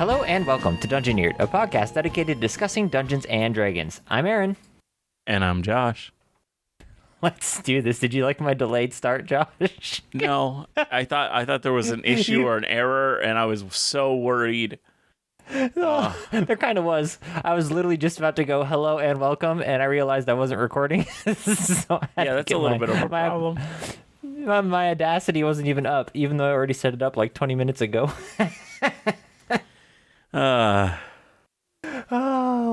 Hello and welcome to Dungeoneered, a podcast dedicated to discussing Dungeons and Dragons. I'm Aaron. And I'm Josh. Let's do this. Did you like my delayed start, Josh? No, I thought there was an issue or an error, and I was so worried. There kind of was. I was literally just about to go hello and welcome, and I realized I wasn't recording. So That's a little bit of a problem. My Audacity wasn't even up, even though I already set it up like 20 minutes ago. Oh,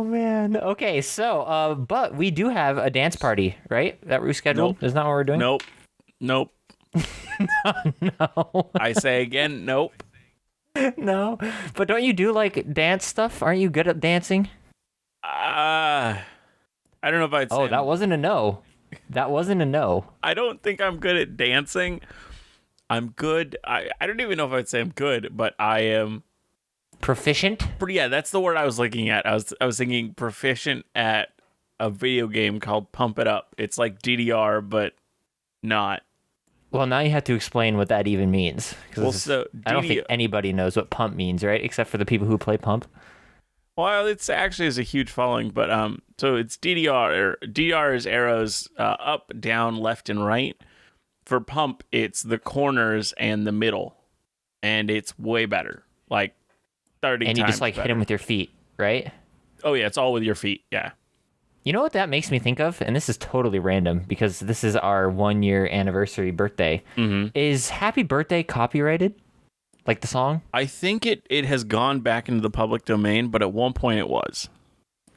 man. Okay, so, but we do have a dance party, right? That we scheduled? Nope. Isn't that what we're doing? Nope. No. I say again, nope. No. But don't you do, like, dance stuff? Aren't you good at dancing? I don't know if I'd say... Oh, that wasn't a no. That wasn't a no. I don't think I'm good at dancing. I'm good. I don't even know if I'd say I'm good, but I am... Proficient? Yeah, that's the word I was looking at. I was thinking proficient at a video game called Pump It Up. It's like DDR, but not. Well, now you have to explain what that even means. Well, so I don't think anybody knows what Pump means, right? Except for the people who play Pump. Well, it's actually has a huge following, but so it's DDR. DDR is arrows up, down, left, and right. For Pump, it's the corners and the middle, and it's way better. Like 30 and you times just like better. hit him with your feet, right? Oh yeah, it's all with your feet. Yeah. You know what that makes me think of? And this is totally random because this is our 1 year anniversary birthday. Mm-hmm. Is Happy Birthday copyrighted? Like the song? I think it has gone back into the public domain, but at one point it was.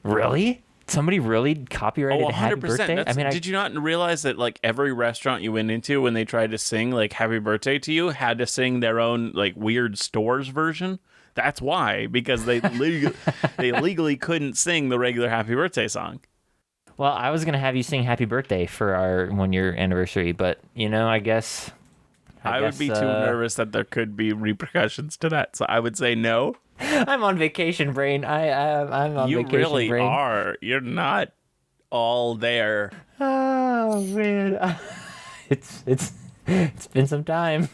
Really? Somebody really copyrighted 100%. Happy Birthday? Did you not realize that like every restaurant you went into when they tried to sing like Happy Birthday to you had to sing their own like weird stores version? That's why, because they legally couldn't sing the regular Happy Birthday song. Well, I was going to have you sing Happy Birthday for our 1 year anniversary, but, you know, I guess I would be too nervous that there could be repercussions to that, so I would say no. I'm on vacation, brain. I'm on vacation, brain. You really are. You're not all there. Oh, man. It's been some time.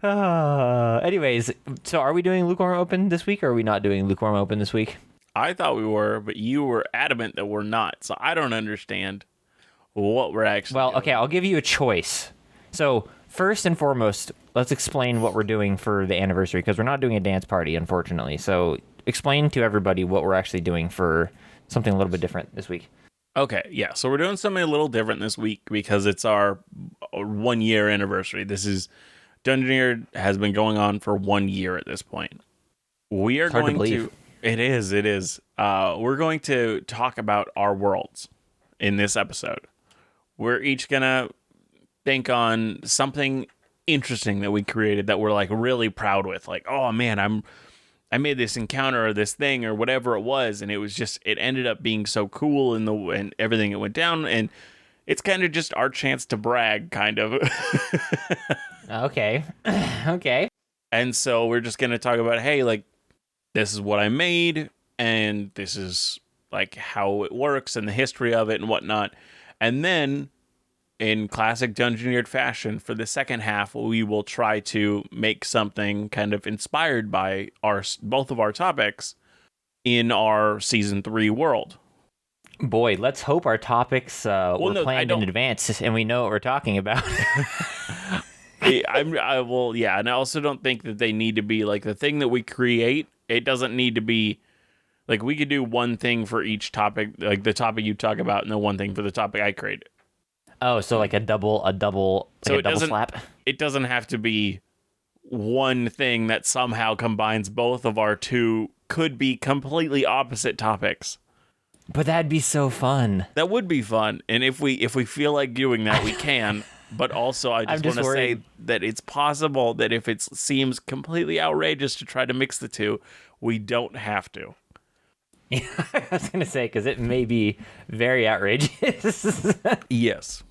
Anyways, so are we doing Lukewarm Open this week, or are we not doing Lukewarm Open this week? I thought we were, but you were adamant that we're not, so I don't understand what we're actually doing. Okay, I'll give you a choice. So, first and foremost, let's explain what we're doing for the anniversary, because we're not doing a dance party, unfortunately. So, explain to everybody what we're actually doing for something a little bit different this week. Okay, yeah, so we're doing something a little different this week because it's our 1 year anniversary. This is... Dungeoneered has been going on for 1 year at this point. We are going to... It is. We're going to talk about our worlds in this episode. We're each going to think on something interesting that we created that we're like really proud with. Like, oh man, I made this encounter or this thing or whatever it was, and it ended up being so cool and everything that went down, and it's kind of just our chance to brag, kind of. Okay. And so we're just going to talk about, hey, like, this is what I made, and this is, like, how it works, and the history of it, and whatnot. And then, in classic Dungeoneered fashion, for the second half, we will try to make something kind of inspired by both of our topics in our Season 3 world. Boy, let's hope our topics were planned in advance, and we know what we're talking about. And I also don't think that they need to be like the thing that we create. It doesn't need to be like we could do one thing for each topic, like the topic you talk about, and then one thing for the topic I created. Oh, so like a double slap. It doesn't have to be one thing that somehow combines both of our two could be completely opposite topics. But that'd be so fun. That would be fun, and if we feel like doing that, we can. But also, I just want to say that it's possible that if it seems completely outrageous to try to mix the two, we don't have to. Yeah, I was going to say, because it may be very outrageous. Yes.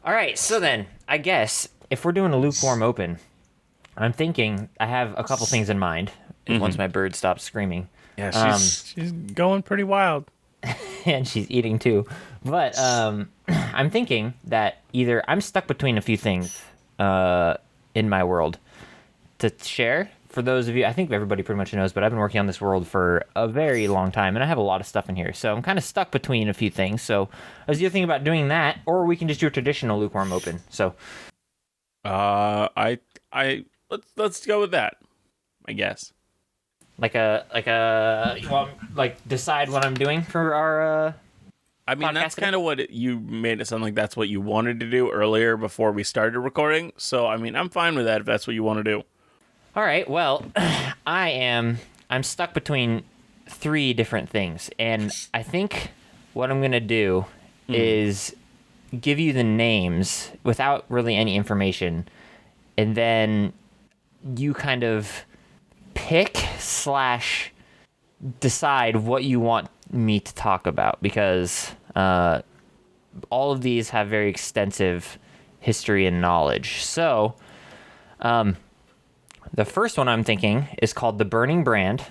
All right, so then, I guess, if we're doing a Lukewarm Open, I'm thinking I have a couple things in mind, once my bird stops screaming. Yeah, she's going pretty wild. And she's eating too. But I'm thinking that either I'm stuck between a few things in my world to share for those of you, I think everybody pretty much knows, but I've been working on this world for a very long time, and I have a lot of stuff in here, so I'm kind of stuck between a few things. So I was either thinking about doing that, or we can just do a traditional lukewarm open. So, let's go with that, I guess. You want decide what I'm doing for our. I mean, that's kind of what you made it sound like. That's what you wanted to do earlier before we started recording. So, I mean, I'm fine with that if that's what you want to do. All right. Well, I'm stuck between 3 different things, and I think what I'm gonna do is give you the names without really any information, and then you kind of pick / decide what you want me to talk about, because all of these have very extensive history and knowledge. So the first one I'm thinking is called The Burning Brand,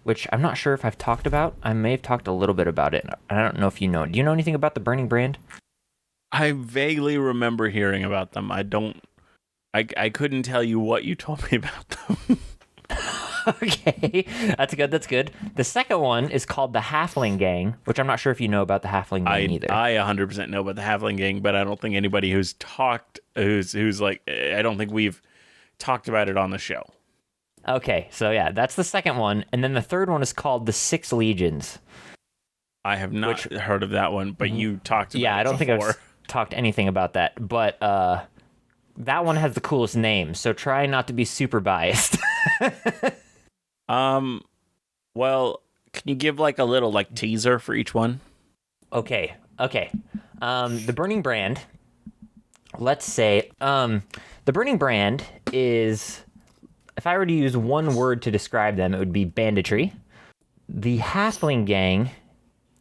which I'm not sure if I've talked about. I may have talked a little bit about it. I don't know if you know. Do you know anything about The Burning Brand? I vaguely remember hearing about them. I couldn't tell you what you told me about them. Okay, that's good. The second one is called the Halfling Gang, which I'm not sure if you know about the Halfling Gang either. I 100% know about the Halfling Gang, but I don't think anybody who's like, I don't think we've talked about it on the show. Okay, so yeah, that's the second one, and then the third one is called the Six Legions. I have not heard of that one, but you talked about it. Yeah, I don't think I've talked anything about that, but that one has the coolest name, so try not to be super biased. Well, can you give like a little like teaser for each one? Okay. The Burning Brand, let's say, the Burning Brand is, if I were to use one word to describe them, it would be banditry. The Halfling Gang,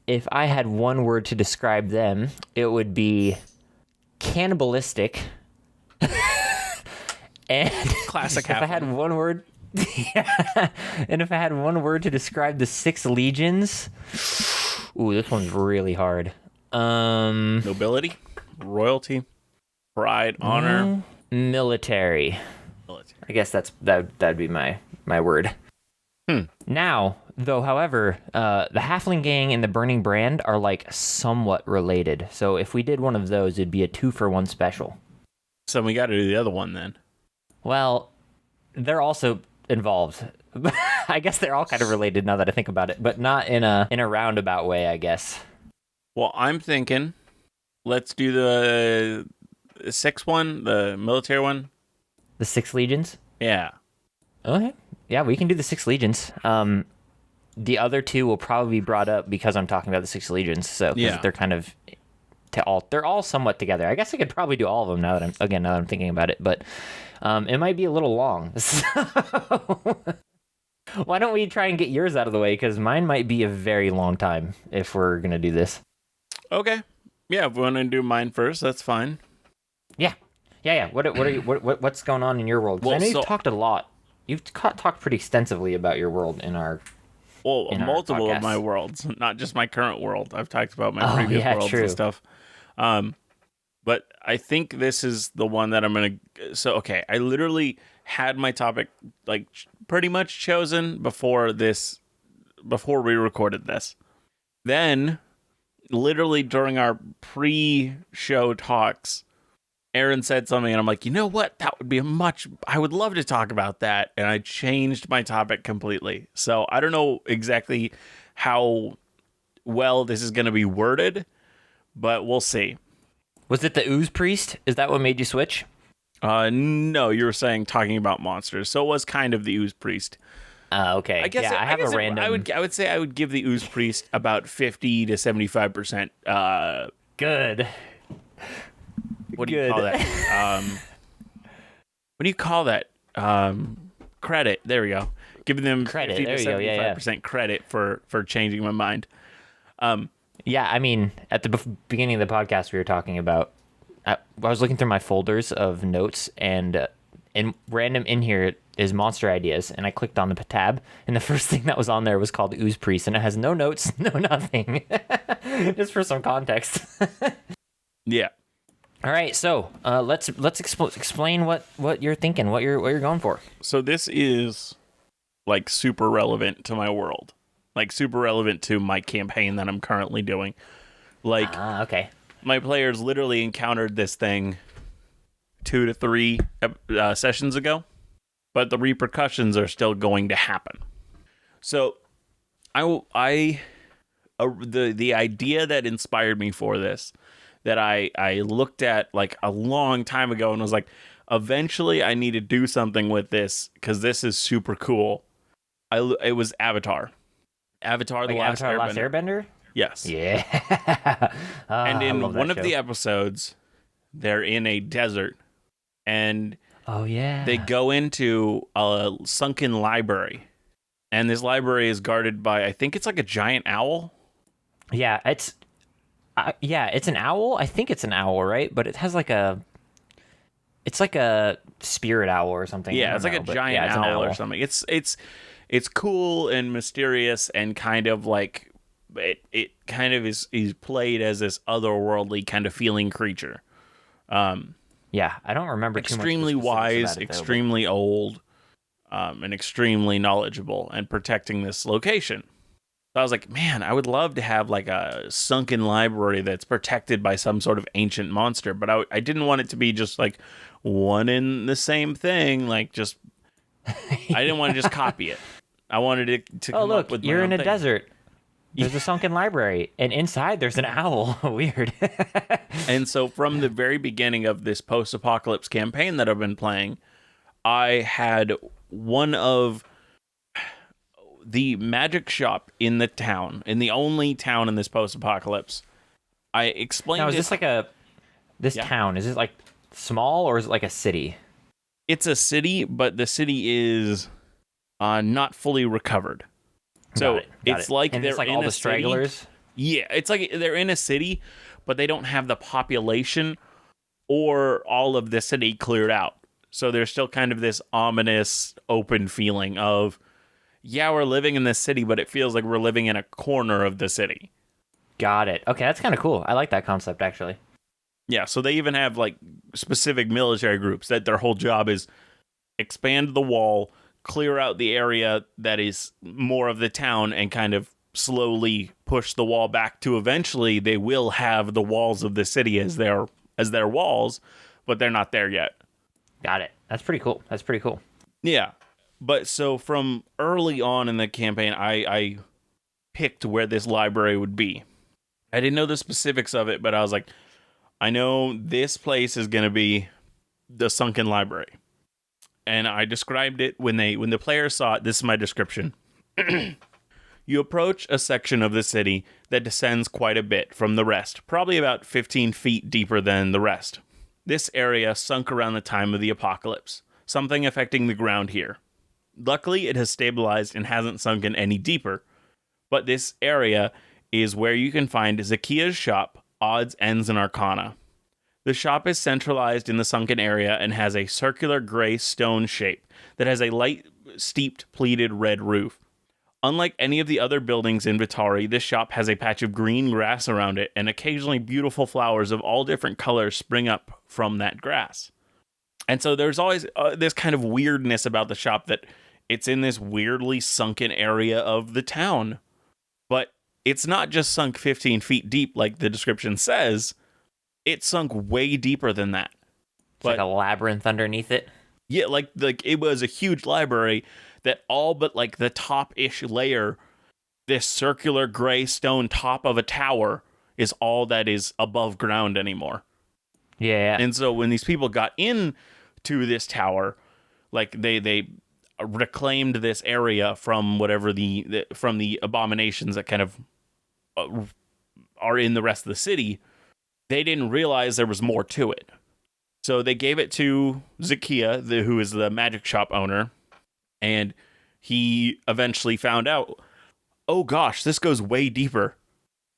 if I had one word to describe them, it would be cannibalistic. And classic if I had one word, and if I had one word to describe the Six Legions, ooh, this one's really hard. Nobility, royalty, pride, honor, military. I guess that'd be my word. Now, though, however, the Halfling Gang and the Burning Brand are like somewhat related. So if we did one of those, it'd be a 2-for-1 special. So we got to do the other one then. Well, they're also involved. I guess they're all kind of related now that I think about it, but not in a roundabout way, I guess. Well, I'm thinking, let's do the 6th one, the military one. The Six Legions? Yeah. Okay. Yeah, we can do the Six Legions. The other 2 will probably be brought up because I'm talking about the Six Legions. So they're kind of they're all somewhat together. I guess I could probably do all of them now that I'm thinking about it, but it might be a little long. So why don't we try and get yours out of the way? Because mine might be a very long time if we're gonna do this. Okay. Yeah, if we want to do mine first, that's fine. Yeah. What's going on in your world? Well, I know you've talked a lot. You've talked pretty extensively about your world in our. Well, multiple of my worlds, not just my current world. I've talked about my previous worlds and stuff. But I think this is the one that I'm going to... So, okay, I literally had my topic like pretty much chosen before we recorded this. Then, literally during our pre-show talks, Aaron said something and I'm like, you know what? That would be I would love to talk about that. And I changed my topic completely. So I don't know exactly how well this is going to be worded, but we'll see. Was it the Ooze Priest? Is that what made you switch? No, you were saying talking about monsters. So it was kind of the Ooze Priest. Okay. I guess I have a random. I would say I would give the Ooze Priest about 50 to 75%. Good. What do you call that? What do you call that? Credit. There we go. Giving them credit. 50 to 75% credit for changing my mind. Yeah, I mean, at the beginning of the podcast, we were talking about. I was looking through my folders of notes, and random in here is monster ideas, and I clicked on the tab, and the first thing that was on there was called Ooze Priest, and it has no notes, no nothing, just for some context. Yeah. All right, so let's explain what you're thinking, what you're going for. So this is like super relevant to my world, like super relevant to my campaign that I'm currently doing. Like, Okay. my players literally encountered this thing 2 to 3 sessions ago, but the repercussions are still going to happen. So, the idea that inspired me for this, that I looked at like a long time ago and was like, eventually I need to do something with this because this is super cool. It was Avatar. Avatar: The Last Airbender. Yes. Yeah. And I love in that one of show. the episodes, they're in a desert, and Oh yeah. they go into a sunken library. And this library is guarded by, I think it's like a giant owl. Yeah, it's an owl. I think it's an owl, right? But it has it's like a spirit owl or something. Yeah, it's like a giant owl or something. It's cool and mysterious and kind of like it kind of is played as this otherworldly kind of feeling creature. Yeah, I don't remember Extremely too much wise, about it, extremely old, and extremely knowledgeable, and protecting this location. So I was like, man, I would love to have like a sunken library that's protected by some sort of ancient monster, but I didn't want it to be just like one in the same thing. Like, just I didn't want to just copy it. I wanted it to oh, come look, up with you're my in own a thing. desert. There's a sunken library, and inside there's an owl. Weird. And so from the very beginning of this post-apocalypse campaign that I've been playing, I had one of the magic shop in the town, in the only town in this post-apocalypse. I explained Now, is it. this like this Yeah. town? Is it like small or is it like a city? It's a city, but the city is not fully recovered. So Got it's it. like And they're it's like in all a the stragglers. city. Yeah, it's like they're in a city, but they don't have the population or all of the city cleared out. So there's still kind of this ominous, open feeling of, yeah, we're living in this city, but it feels like we're living in a corner of the city. Got it. Okay, that's kind of cool. I like that concept actually. Yeah, so they even have like specific military groups that their whole job is expand the wall, clear out the area that is more of the town, and kind of slowly push the wall back to eventually they will have the walls of the city as their walls, but they're not there yet. Got it. That's pretty cool. That's pretty cool. Yeah. But so from early on in the campaign, I picked where this library would be. I didn't know the specifics of it, but I was like, I know this place is going to be the sunken library. And I described it when the players saw it. This is my description. You approach a section of the city that descends quite a bit from the rest, probably about 15 feet deeper than the rest. This area sunk around the time of the apocalypse, something affecting the ground here. Luckily, it has stabilized and hasn't sunken any deeper, but this area is where you can find Zakia's shop, Odds, Ends, and Arcana. The shop is centralized in the sunken area and has a circular gray stone shape that has a light steeped pleated red roof. Unlike any of the other buildings in Vitari, this shop has a patch of green grass around it, and occasionally beautiful flowers of all different colors spring up from that grass. And so there's always this kind of weirdness about the shop, that it's in this weirdly sunken area of the town. But it's not just sunk 15 feet deep like the description says. It sunk way deeper than that. It's like a labyrinth underneath it. Yeah, like it was a huge library that all but like the top-ish layer, this circular gray stone top of a tower, is all that is above ground anymore. Yeah. And so when these people got into this tower, like they reclaimed this area from whatever from the abominations that kind of are in the rest of the city, they didn't realize there was more to it. So they gave it to Zakia, who is the magic shop owner, and he eventually found out, oh gosh, this goes way deeper.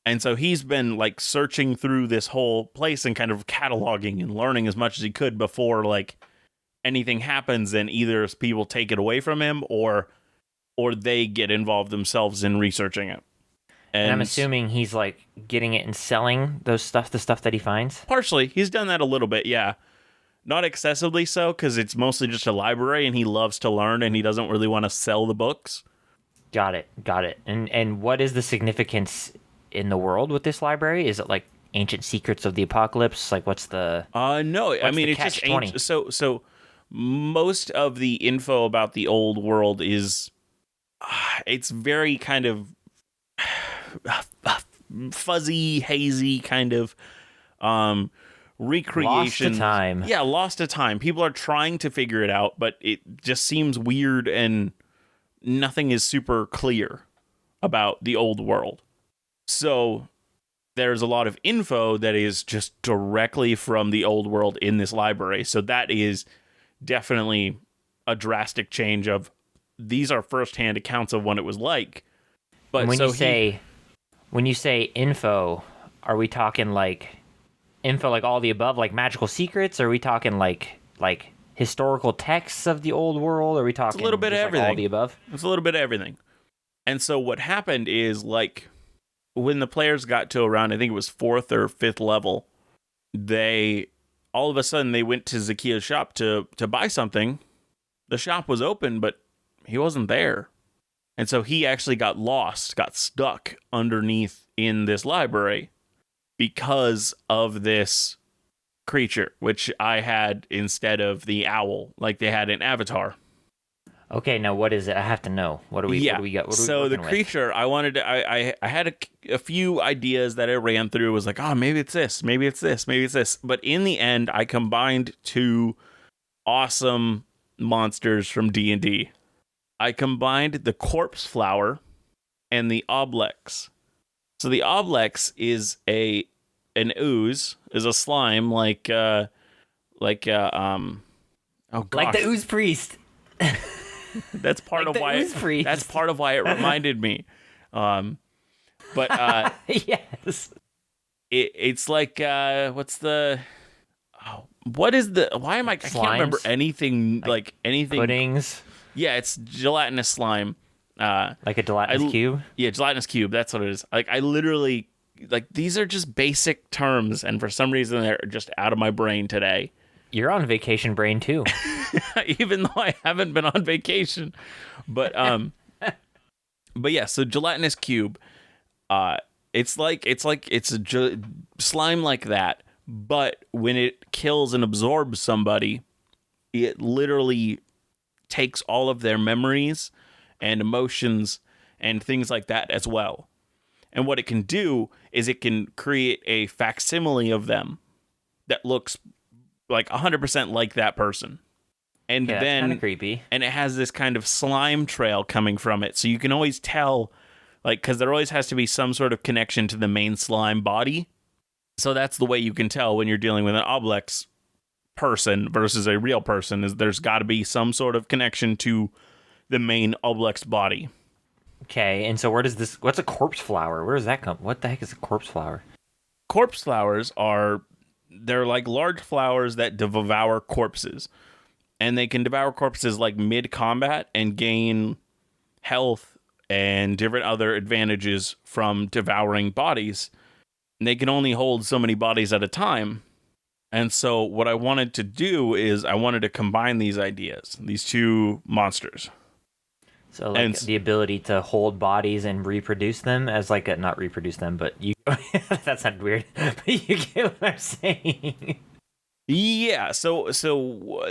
And so he's been like searching through this whole place and kind of cataloging and learning as much as he could before like anything happens and either people take it away from him or they get involved themselves in researching it. And I'm assuming he's like getting it and selling the stuff that he finds. Partially, he's done that a little bit, yeah. Not excessively so, because it's mostly just a library, and he loves to learn, and he doesn't really want to sell the books. Got it. And what is the significance in the world with this library? Is it like ancient secrets of the apocalypse? Like, what's the? No, I mean, it's just ancient. So most of the info about the old world is, it's very kind of fuzzy, hazy kind of recreation. Lost to time. Yeah, lost to time. People are trying to figure it out, but it just seems weird and nothing is super clear about the old world. So there's a lot of info that is just directly from the old world in this library. So that is definitely a drastic change of, these are firsthand accounts of what it was like. But when you say info, are we talking like info like all the above, like magical secrets? Or are we talking like historical texts of the old world? Or are we talking a little bit of everything? Like all the above? It's a little bit of everything. And so what happened is, like, when the players got to around, I think it was 4th or 5th level, they all of a sudden they went to Zakia's shop to buy something. The shop was open, but he wasn't there. And so he actually got lost, got stuck underneath in this library because of this creature, which I had instead of the owl, like they had in Avatar. Okay, now what is it? I have to know. What do we got? So the creature, I wanted to, I had a few ideas that I ran through. It was like, oh, maybe it's this, maybe it's this, maybe it's this. But in the end, I combined 2 awesome monsters from D&D. I combined the corpse flower and the oblex. So the oblex is an ooze, is a slime like oh gosh, like the ooze priest. That's part like of why. That's part of why it reminded me. But yes, it's like what is the? Why am I? Slimes? I can't remember anything like anything. Puddings. Yeah, it's gelatinous slime. Like a gelatinous cube. Yeah, gelatinous cube. That's what it is. Like I literally these are just basic terms, and for some reason they're just out of my brain today. You're on vacation brain too. Even though I haven't been on vacation. But but yeah, so gelatinous cube, it's a slime like that, but when it kills and absorbs somebody, it literally takes all of their memories and emotions and things like that as well. And what it can do is it can create a facsimile of them that looks like 100% like that person. And yeah, then kind of creepy. And it has this kind of slime trail coming from it. So you can always tell, like, because there always has to be some sort of connection to the main slime body. So that's the way you can tell when you're dealing with an oblex person versus a real person, is there's got to be some sort of connection to the main oblex body. Okay, and so what's a corpse flower? Where does that come? What the heck is a corpse flower? Corpse flowers they're like large flowers that devour corpses. And they can devour corpses like mid-combat and gain health and different other advantages from devouring bodies. And they can only hold so many bodies at a time. And so what I wanted to do is I wanted to combine these ideas, these 2 monsters. So like the ability to hold bodies and reproduce them as like not reproduce them, but you that sounded weird. But you get what I'm saying. Yeah, so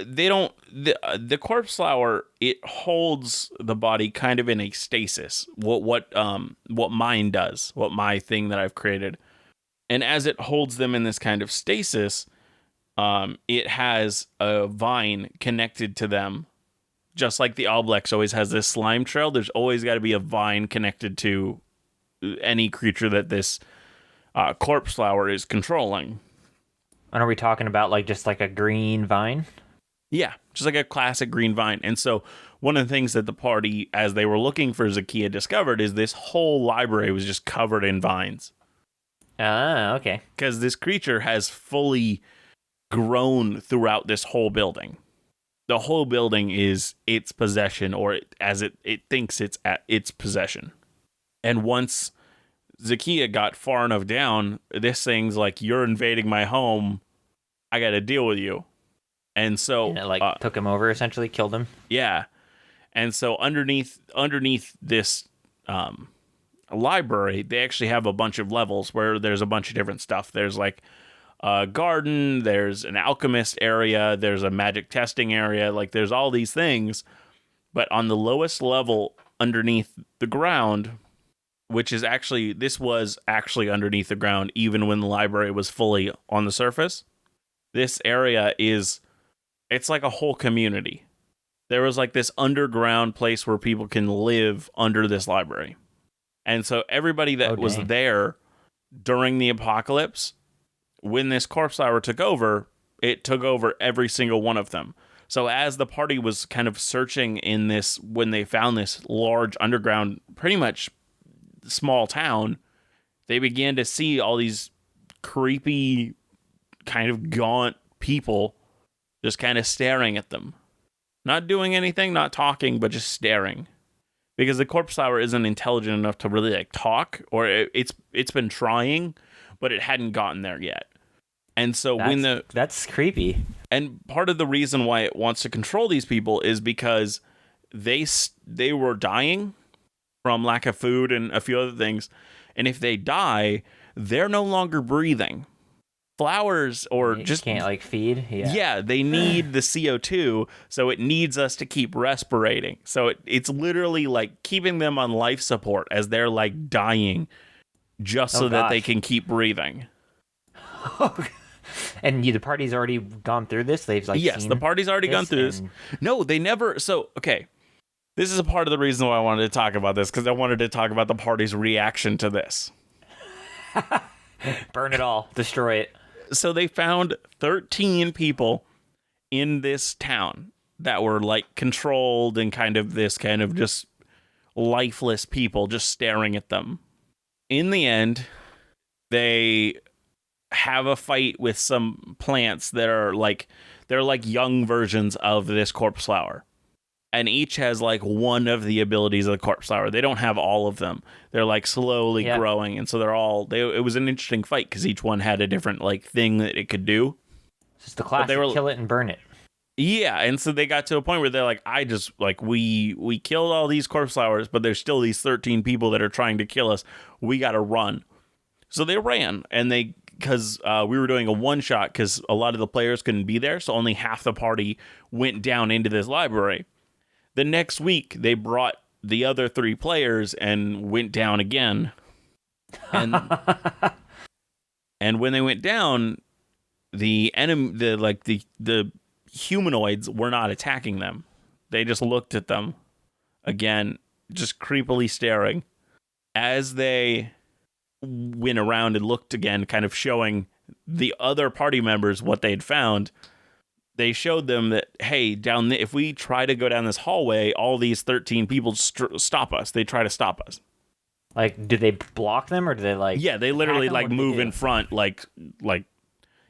they don't the corpse flower, it holds the body kind of in a stasis. What mine does, what my thing that I've created. And as it holds them in this kind of stasis, it has a vine connected to them. Just like the oblex always has this slime trail, there's always got to be a vine connected to any creature that this corpse flower is controlling. And are we talking about like just like a green vine? Yeah, just like a classic green vine. And so one of the things that the party, as they were looking for Zakia, discovered is this whole library was just covered in vines. Ah, okay. Because this creature has fully grown throughout this whole building. The whole building is its possession, or as it thinks it's at its possession. And once Zakia got far enough down, this thing's like, you're invading my home. I got to deal with you. And so And it took him over, essentially killed him. Yeah. And so underneath this library, they actually have a bunch of levels where there's a bunch of different stuff. There's like a garden, there's an alchemist area, there's a magic testing area, like there's all these things. But on the lowest level underneath the ground, this was actually underneath the ground even when the library was fully on the surface. This area it's like a whole community. There was like this underground place where people can live under this library. And so everybody that was there during the apocalypse, when this corpse flower took over, it took over every single one of them. So as the party was kind of searching in this, when they found this large underground, pretty much small town, they began to see all these creepy, kind of gaunt people just kind of staring at them. Not doing anything, not talking, but just staring. Because the corpse flower isn't intelligent enough to really like talk, or it's been trying, but it hadn't gotten there yet. And so that's creepy. And part of the reason why it wants to control these people is because they were dying from lack of food and a few other things. And if they die, they're no longer breathing. Flowers or You just can't feed. Yeah, they need the CO2, so it needs us to keep respirating. So it's literally like keeping them on life support as they're like dying, just so that they can keep breathing. And the party's already gone through this. They've yes, the party's already gone through this. No, they never. So okay, this is a part of the reason why I wanted to talk about this, because I wanted to talk about the party's reaction to this. Burn it all, destroy it. So they found 13 people in this town that were like controlled and kind of just lifeless people just staring at them. In the end, they have a fight with some plants that are they're like young versions of this corpse flower. And each has like one of the abilities of the corpse flower. They don't have all of them. They're like slowly growing, and so it was an interesting fight because each one had a different like thing that it could do. It's just the classic kill it and burn it. Yeah, and so they got to a point where they're like, we killed all these corpse flowers, but there's still these 13 people that are trying to kill us. We got to run. So they ran, and because we were doing a one-shot because a lot of the players couldn't be there, so only half the party went down into this library. The next week, they brought the other 3 players and went down again. And and when they went down, the humanoids were not attacking them. They just looked at them again, just creepily staring. As they went around and looked again, kind of showing the other party members what they'd found, they showed them that, hey, if we try to go down this hallway, all these 13 people stop us. They try to stop us. Like, do they block them, or do they Yeah, they literally move in front, like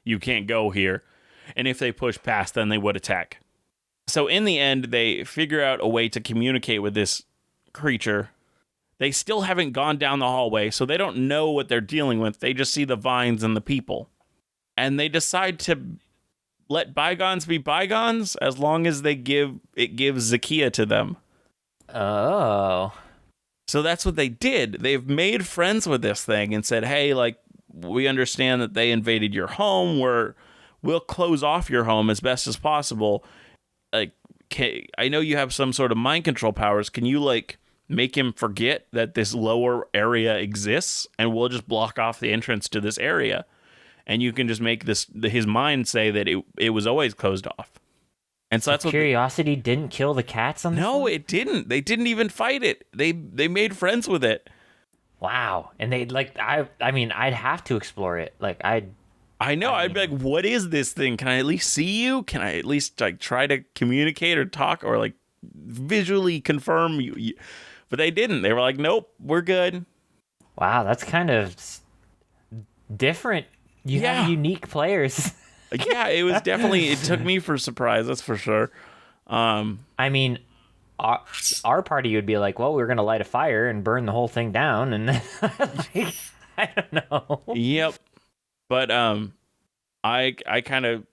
you can't go here. And if they push past, then they would attack. So in the end, they figure out a way to communicate with this creature. They still haven't gone down the hallway, so they don't know what they're dealing with. They just see the vines and the people. And they decide to let bygones be bygones as long as it gives Zakia to them. Oh. So that's what they did. They've made friends with this thing and said, hey, we understand that they invaded your home. We'll close off your home as best as possible. I know you have some sort of mind control powers. Can you make him forget that this lower area exists, and we'll just block off the entrance to this area? And you can just make his mind say that it was always closed off. And so that's curiosity didn't kill the cats on this No, one? It didn't. They didn't even fight it. They made friends with it. Wow. And they I'd have to explore it. I know. I'd be like, what is this thing? Can I at least see you? Can I at least try to communicate or talk or visually confirm you? But they didn't. They were like, nope, we're good. Wow, that's kind of different. You have unique players. Yeah, it was definitely, it took me for surprise, that's for sure. our party would be like, well, we're gonna light a fire and burn the whole thing down, and like, I don't know. Yep. But I kind of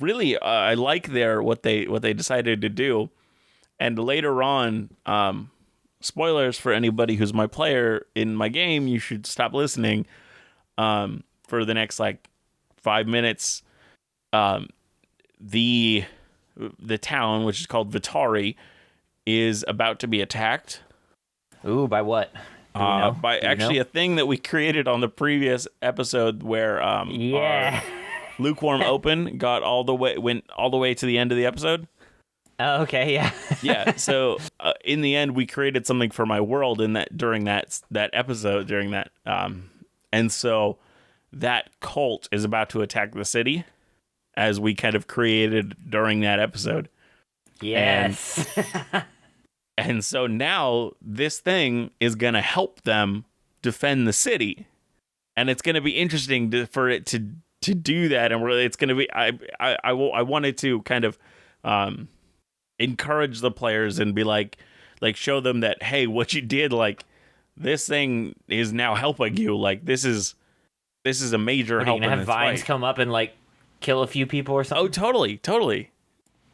really I like what they decided to do, and later on, spoilers for anybody who's my player in my game, you should stop listening. For the next like 5 minutes, the town, which is called Vitari, is about to be attacked. Ooh, by what? By actually a thing that we created on the previous episode where our lukewarm open went all the way to the end of the episode. Oh, okay, yeah. Yeah, so in the end we created something for my world during that episode and so that cult is about to attack the city as we kind of created during that episode. Yes. And so now this thing is going to help them defend the city. And it's going to be interesting for it to do that. And really it's going to be, I wanted to kind of encourage the players and be like show them that, hey, what you did, like this thing is now helping you. Like this is a major help. You're gonna have vines come up and like kill a few people or something. Oh, totally.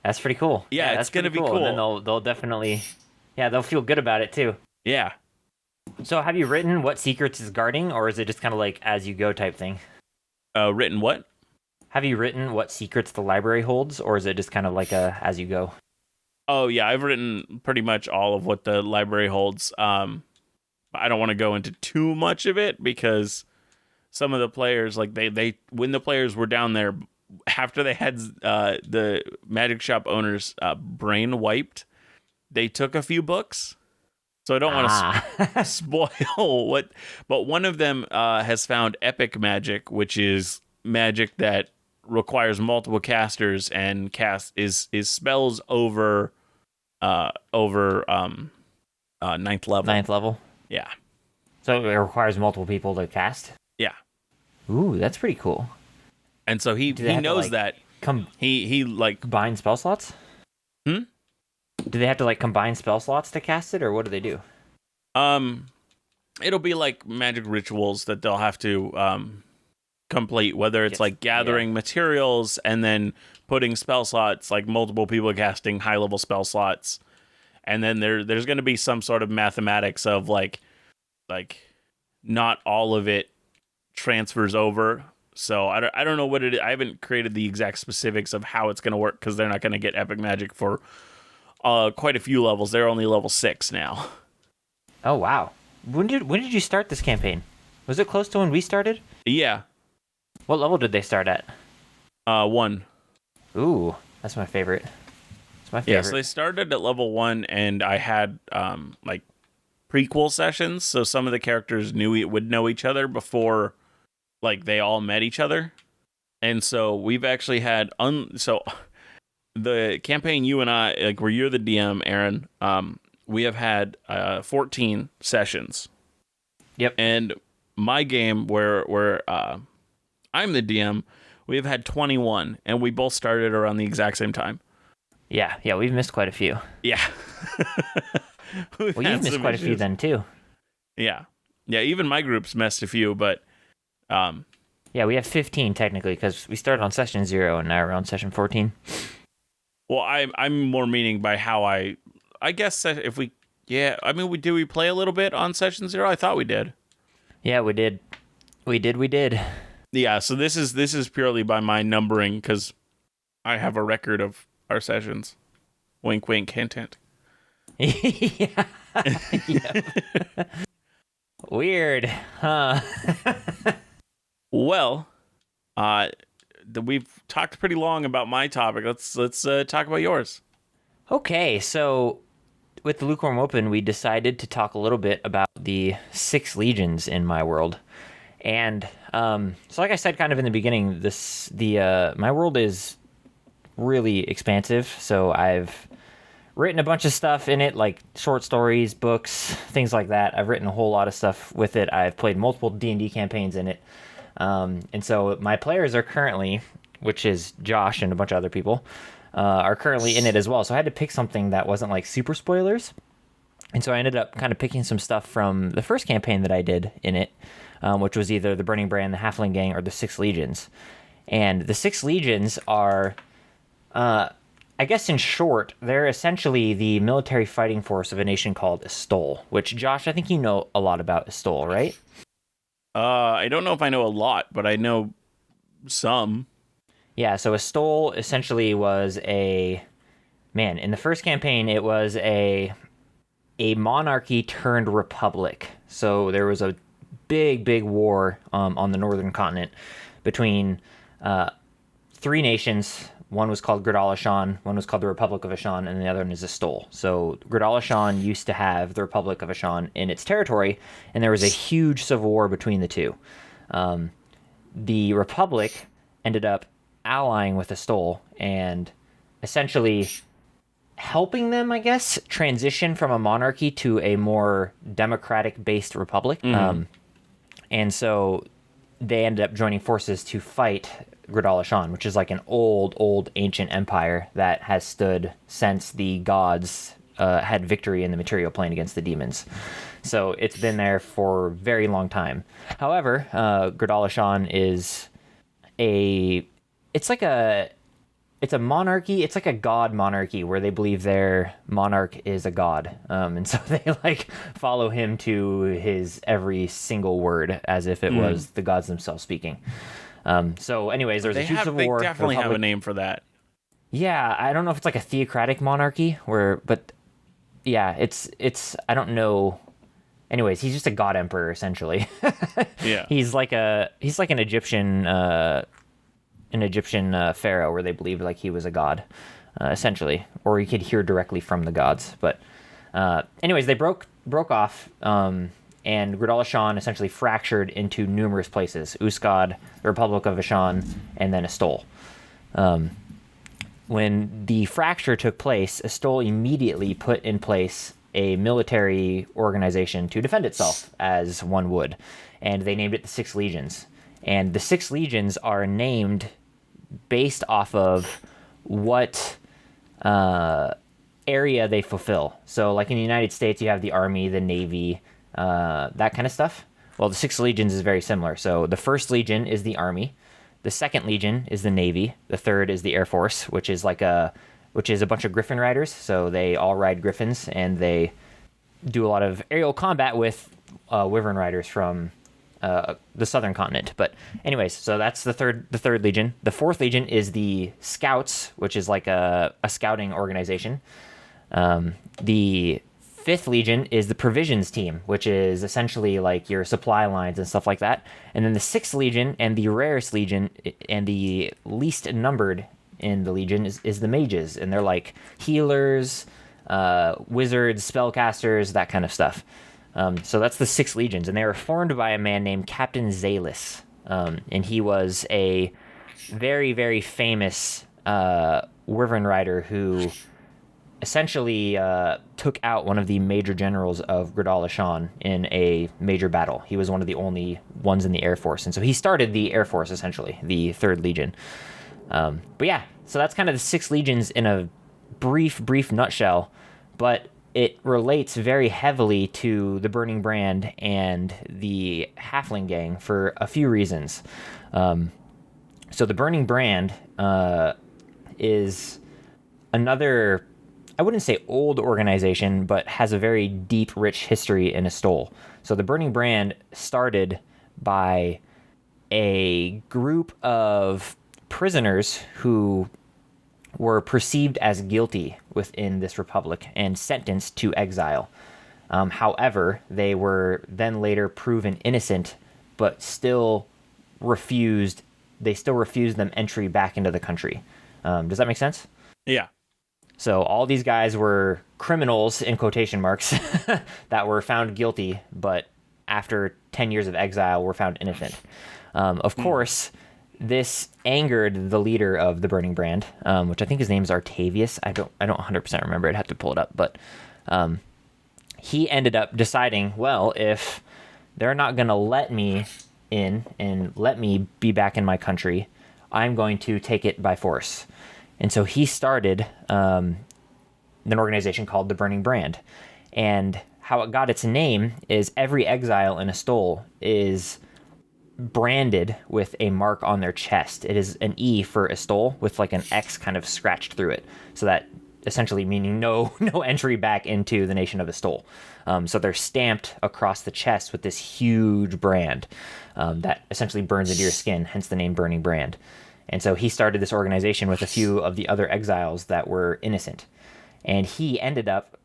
That's pretty cool. Yeah, that's it's gonna be cool. And then they'll definitely, they'll feel good about it too. Yeah. So have you written what secrets is guarding, or is it just kind of like as you go type thing? Written what? Have you written what secrets the library holds, or is it just kind of like a as you go? Oh yeah, I've written pretty much all of what the library holds. I don't want to go into too much of it because some of the players, like they when the players were down there after they had the magic shop owner's brain wiped, they took a few books. So I don't want to spoil what, but one of them has found epic magic, which is magic that requires multiple casters and is spells over ninth level. Ninth level. Yeah. So it requires multiple people to cast. Yeah. Ooh, that's pretty cool. And so he knows that. He like combine spell slots. Do they have to like combine spell slots to cast it, or what do they do? It'll be like magic rituals that they'll have to complete, whether it's like gathering materials and then putting spell slots, like multiple people casting high level spell slots, and then there's going to be some sort of mathematics of like not all of it transfers over. So I don't know what it is. I haven't created the exact specifics of how it's going to work because they're not going to get epic magic for quite a few levels. They're only level 6 now. Oh wow! When did you start this campaign? Was it close to when we started? Yeah. What level did they start at? 1. Ooh, that's my favorite. It's my favorite. Yeah, so they started at level 1, and I had like prequel sessions, so some of the characters would know each other before like they all met each other. And so we've actually had so the campaign you and I, like where you're the DM, Aaron, we have had 14 sessions. Yep. And my game where I'm the DM, we have had 21, and we both started around the exact same time. Yeah, we've missed quite a few. Yeah. Well, you've missed quite a few then too. Yeah, even my group's missed a few, but yeah, we have 15 technically because we started on session 0 and now we're on session 14. Well, I'm more meaning by how I guess if we we play a little bit on session 0? I thought we did. Yeah, we did. Yeah, so this is purely by my numbering because I have a record of our sessions. Wink, wink, hint, hint. Yeah. Weird, huh? Well, we've talked pretty long about my topic. Let's talk about yours. Okay, so with the Lukewarm Open, we decided to talk a little bit about the 6 legions in my world. And so like I said kind of in the beginning, my world is really expansive. So I've written a bunch of stuff in it, like short stories, books, things like that. I've written a whole lot of stuff with it. I've played multiple D&D campaigns in it. And so my players are currently, which is Josh and a bunch of other people, are currently in it as well. So I had to pick something that wasn't like super spoilers. And so I ended up kind of picking some stuff from the first campaign that I did in it, which was either the Burning Brand, the Halfling Gang, or the Six Legions. And the Six Legions are, I guess in short, they're essentially the military fighting force of a nation called Estol, which, Josh, I think you know a lot about Estol, right? I don't know if I know a lot, but I know some. Yeah, so Estol essentially was in the first campaign, it was a monarchy turned republic. So there was a big war on the northern continent between three nations. One was called Gridal-Ashan, one was called the Republic of Ashan, and the other one is Estol. So Gridal-Ashan used to have the Republic of Ashan in its territory, and there was a huge civil war between the two. The Republic ended up allying with Estol and essentially helping them, I guess, transition from a monarchy to a more democratic-based republic. And so they ended up joining forces to fight Gridal-Ashan, which is like an old ancient empire that has stood since the gods had victory in the material plane against the demons. So it's been there for a very long time. However, Gridal-Ashan is it's a monarchy. It's like a god monarchy where they believe their monarch is a god. And so they like follow him to his every single word as if it was the gods themselves speaking. So anyways, there's a huge civil war. They definitely have a name for that. Yeah, I don't know if it's like a theocratic monarchy but yeah, it's I don't know. Anyways, he's just a god emperor essentially. Yeah. He's like an Egyptian pharaoh where they believed like he was a god, essentially, or he could hear directly from the gods. But anyways, they broke off, and Gridal-Ashan essentially fractured into numerous places: Uskad, the Republic of Ashan, and then Estol. When the fracture took place, Estol immediately put in place a military organization to defend itself, as one would, and they named it the Six Legions. And the Six Legions are named based off of what area they fulfill. So, like in the United States, you have the Army, the Navy, that kind of stuff. Well, the Six Legions is very similar. So, the First Legion is the Army, the Second Legion is the Navy, the Third is the Air Force, which is a bunch of Griffin riders. So they all ride Griffins, and they do a lot of aerial combat with Wyvern riders from the southern continent. But anyways, so that's the third Legion. The Fourth Legion is the Scouts, which is like a scouting organization. The Fifth Legion is the Provisions team, which is essentially like your supply lines and stuff like that. And then the Sixth Legion and the Rarest Legion and the least numbered in the Legion is the Mages, and they're like healers, wizards, spellcasters, that kind of stuff. So that's the Six Legions, and they were formed by a man named Captain Zalis. And he was a very, very famous Wyvern rider who essentially took out one of the major generals of Gridal-Ashan in a major battle. He was one of the only ones in the Air Force, and so he started the Air Force, essentially, the Third Legion. But yeah, so that's kind of the Six Legions in a brief nutshell, but it relates very heavily to the Burning Brand and the Halfling Gang for a few reasons. So the Burning Brand is another, I wouldn't say old organization, but has a very deep, rich history in Estol. So the Burning Brand started by a group of prisoners who were perceived as guilty within this republic and sentenced to exile. However, they were then later proven innocent, but still refused them entry back into the country. Does that make sense? Yeah. So all these guys were criminals, in quotation marks, that were found guilty, but after 10 years of exile were found innocent. Of course, this angered the leader of the Burning Brand, which I think his name is Artavius. I don't 100% remember. I'd have to pull it up. But he ended up deciding, well, if they're not going to let me in and let me be back in my country, I'm going to take it by force. And so he started an organization called the Burning Brand. And how it got its name is every exile in Estol is branded with a mark on their chest. It is an E for Estol with like an X kind of scratched through it. So that essentially meaning no entry back into the nation of Estol. So they're stamped across the chest with this huge brand that essentially burns into your skin, hence the name Burning Brand. And so he started this organization with a few of the other exiles that were innocent. And he ended up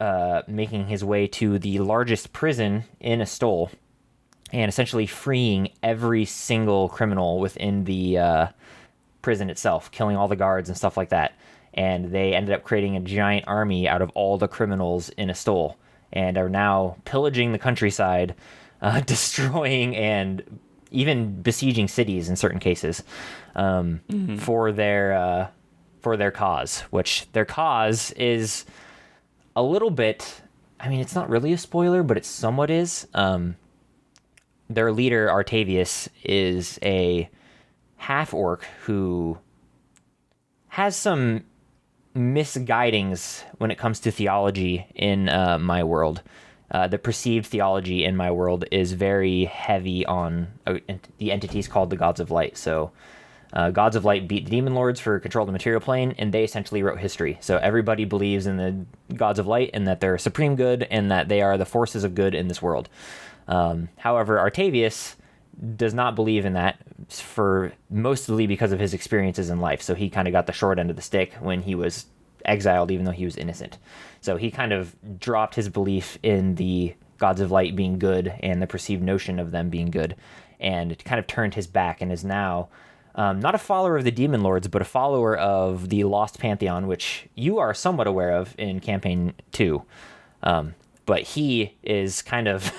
making his way to the largest prison in Estol and essentially freeing every single criminal within the prison itself, killing all the guards and stuff like that. And they ended up creating a giant army out of all the criminals in Estol and are now pillaging the countryside, destroying and even besieging cities in certain cases for their cause, which their cause is a little bit, I mean, it's not really a spoiler, but it somewhat is. Their leader, Artavius, is a half-orc who has some misguidings when it comes to theology in my world. The perceived theology in my world is very heavy on the entities called the Gods of Light. So Gods of Light beat the Demon Lords for control of the material plane, and they essentially wrote history. So everybody believes in the Gods of Light and that they're supreme good and that they are the forces of good in this world. However, Artavius does not believe in that for mostly because of his experiences in life. So he kind of got the short end of the stick when he was exiled, even though he was innocent. So he kind of dropped his belief in the Gods of Light being good and the perceived notion of them being good, and kind of turned his back and is now not a follower of the Demon Lords, but a follower of the Lost Pantheon, which you are somewhat aware of in Campaign 2. But he is kind of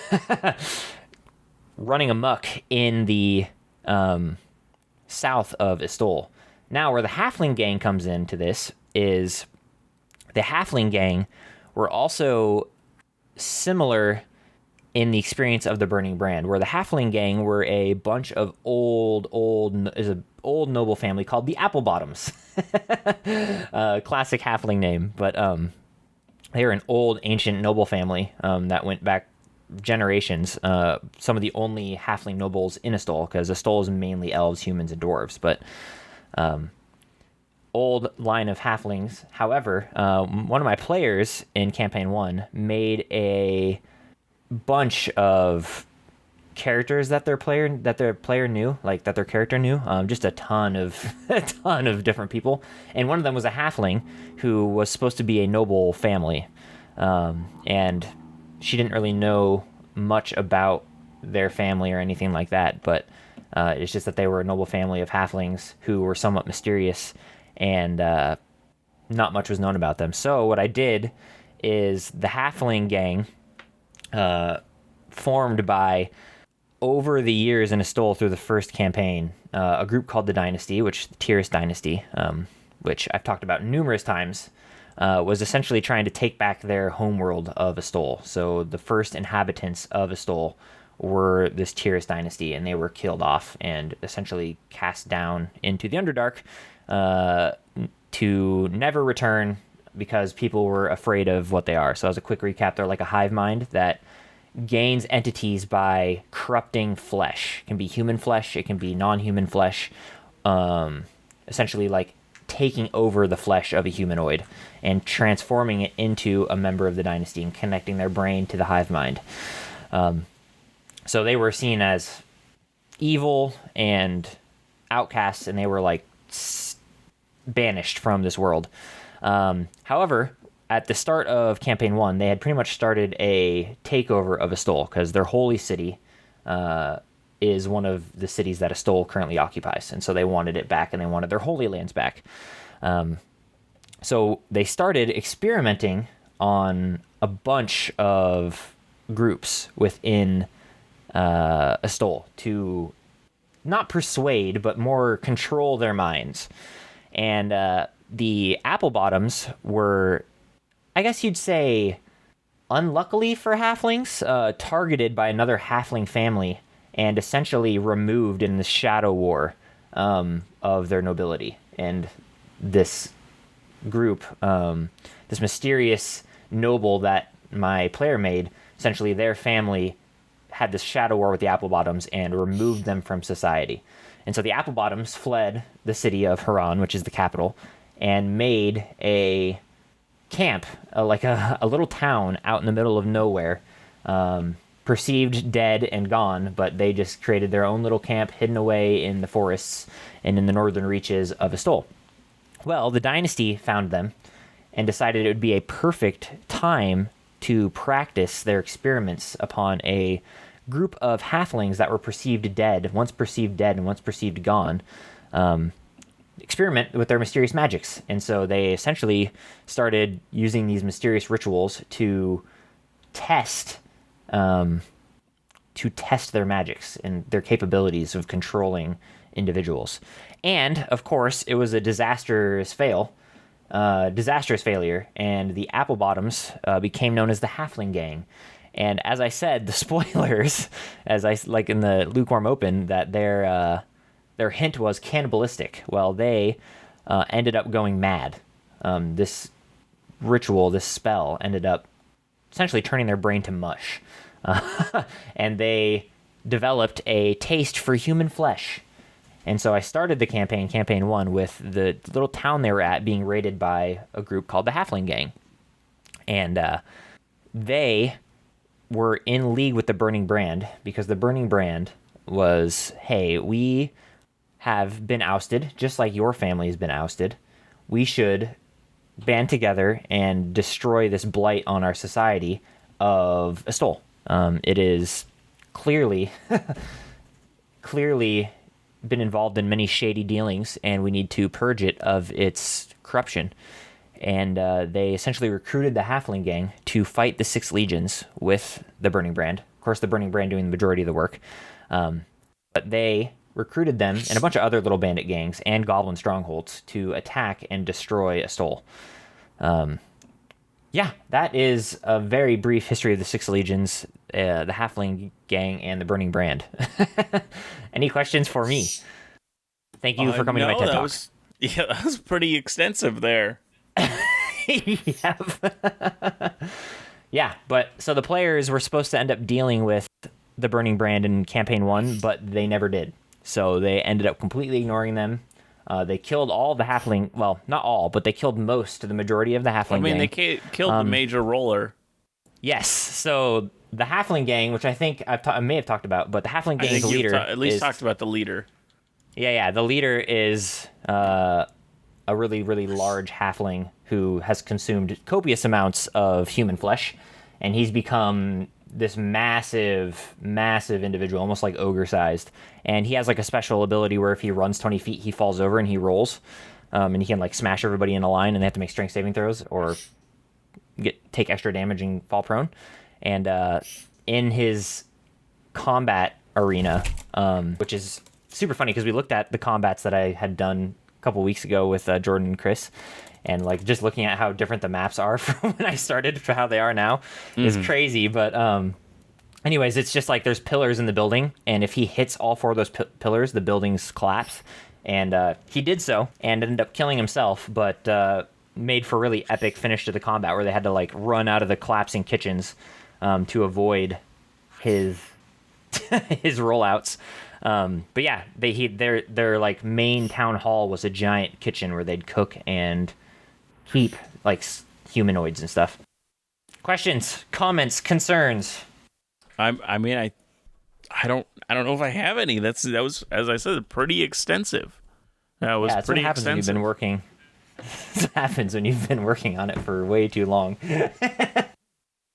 running amok in the south of Estol. Now, where the Halfling Gang comes into this is the Halfling Gang were also similar in the experience of the Burning Brand, where the Halfling Gang were a bunch of old noble family called the Applebottoms. Classic Halfling name, but they were an old, ancient noble family that went back generations. Some of the only halfling nobles in Estol, because Estol is mainly elves, humans, and dwarves, but old line of halflings. However, one of my players in Campaign 1 made a bunch of characters that their player knew, like that their character knew, just a ton of different people, and one of them was a halfling who was supposed to be a noble family, and she didn't really know much about their family or anything like that, but it's just that they were a noble family of halflings who were somewhat mysterious, and not much was known about them. So what I did is the Halfling Gang formed by, over the years in Estol through the first campaign, a group called the Dynasty, which the Tyrus Dynasty, which I've talked about numerous times, was essentially trying to take back their homeworld of Estol. So the first inhabitants of Estol were this Tyrus Dynasty, and they were killed off and essentially cast down into the Underdark to never return because people were afraid of what they are. So as a quick recap, they're like a hive mind that gains entities by corrupting flesh. It can be human flesh, it can be non-human flesh, essentially like taking over the flesh of a humanoid and transforming it into a member of the dynasty and connecting their brain to the hive mind. So they were seen as evil and outcasts, and they were like banished from this world. However, at the start of Campaign 1, they had pretty much started a takeover of Estol, because their holy city is one of the cities that Estol currently occupies, and so they wanted it back, and they wanted their holy lands back. So they started experimenting on a bunch of groups within Estol to not persuade, but more control their minds. And the Applebottoms were, I guess you'd say, unluckily for halflings, targeted by another halfling family and essentially removed in the shadow war of their nobility. And this group, this mysterious noble that my player made, essentially their family had this shadow war with the Applebottoms and removed them from society. And so the Applebottoms fled the city of Haran, which is the capital, and made a camp, like a little town out in the middle of nowhere, perceived dead and gone, but they just created their own little camp hidden away in the forests and in the northern reaches of Astol. Well, the dynasty found them and decided it would be a perfect time to practice their experiments upon a group of halflings that were perceived dead and once perceived gone, experiment with their mysterious magics. And so they essentially started using these mysterious rituals to test their magics and their capabilities of controlling individuals. And of course, it was a disastrous failure, and the Applebottoms became known as the Halfling Gang. And as I said, the spoilers, as I like in the Lukewarm Open, that their hint was cannibalistic. Well, they ended up going mad. This ritual, this spell, ended up essentially turning their brain to mush. And they developed a taste for human flesh. And so I started the campaign 1, with the little town they were at being raided by a group called the Halfling Gang. And they were in league with the Burning Brand, because the Burning Brand was, hey, we have been ousted, just like your family has been ousted. We should band together and destroy this blight on our society of Astol. It is clearly been involved in many shady dealings, and we need to purge it of its corruption. And they essentially recruited the Halfling Gang to fight the 6 legions with the Burning Brand. Of course, the Burning Brand doing the majority of the work. But they recruited them and a bunch of other little bandit gangs and goblin strongholds to attack and destroy Astol. Yeah, that is a very brief history of the 6 legions, the Halfling Gang, and the Burning Brand. Any questions for me? Thank you for coming to my TED Talk. That was pretty extensive there. Yeah, but so the players were supposed to end up dealing with the Burning Brand in campaign 1, but they never did. So they ended up completely ignoring them. They killed all the halfling. Well, not all, but they killed the majority of the halfling gang. They killed the major roller. Yes. So the halfling gang, which I think I may have talked about, but the halfling gang's leader at least talked about the leader. Yeah. The leader is a really, really large halfling who has consumed copious amounts of human flesh, and he's become this massive individual, almost like ogre-sized. And he has like a special ability where if he runs 20 feet, he falls over and he rolls. And he can like smash everybody in a line, and they have to make strength saving throws or take extra damage and fall prone. And in his combat arena, which is super funny because we looked at the combats that I had done a couple weeks ago with Jordan and Chris, and like just looking at how different the maps are from when I started to how they are now is crazy. But anyways, it's just like there's pillars in the building, and if he hits all 4 of those pillars, the buildings collapse. And he did so and ended up killing himself, but made for a really epic finish to the combat where they had to like run out of the collapsing kitchens to avoid his his rollouts. But yeah, their like main town hall was a giant kitchen where they'd cook and keep like humanoids and stuff. Questions, comments, concerns? I don't know if I have any. That was, as I said, pretty extensive. That was pretty what happens extensive. When you've been working. This happens when you've been working on it for way too long.